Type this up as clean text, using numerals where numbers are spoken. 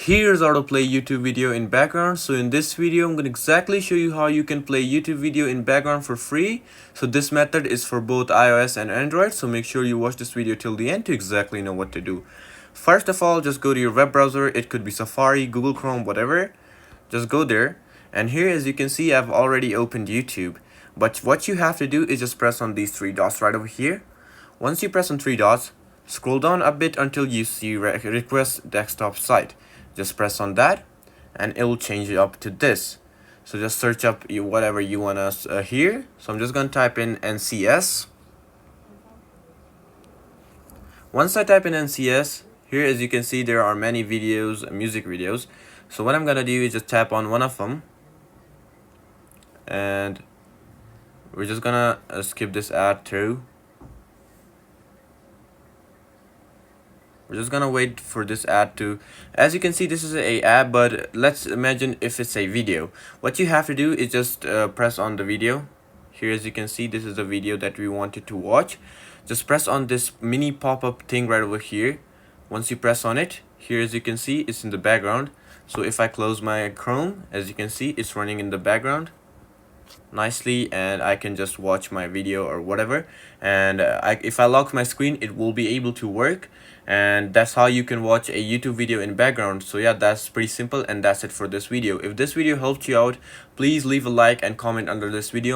Here's how to play YouTube video in background. So in this video, I'm going to exactly show you how you can play YouTube video in background for free. So this method is for both iOS and Android. So make sure you watch this video till the end to exactly know what to do. First of all, just go to your web browser. It could be Safari, Google Chrome, whatever. Just go there. And here, as you can see, I've already opened YouTube. But what you have to do is just press on these three dots right over here. Once you press on three dots, scroll down a bit until you see request desktop site. Just press on that and it will change it up to this. So just search up whatever you want to hear. So I'm just going to type in NCS. Once I type in NCS, here as you can see there are many videos, music videos. So what I'm going to do is just tap on one of them. And we're just going to skip this ad through. We're just gonna wait for this ad to, as you can see, this is a ad, but let's imagine if it's a video. What you have to do is just press on the video. Here, as you can see, this is the video that we wanted to watch. Just press on this mini pop-up thing right over here. Once you press on it, here as you can see, it's in the background. So if I close my Chrome, as you can see, it's running in the background nicely, and I can just watch my video or whatever. And if I lock my screen, it will be able to work. And that's how you can watch a YouTube video in background. So yeah, that's pretty simple, and that's it for this video. If this video helped you out, please leave a like and comment under this video.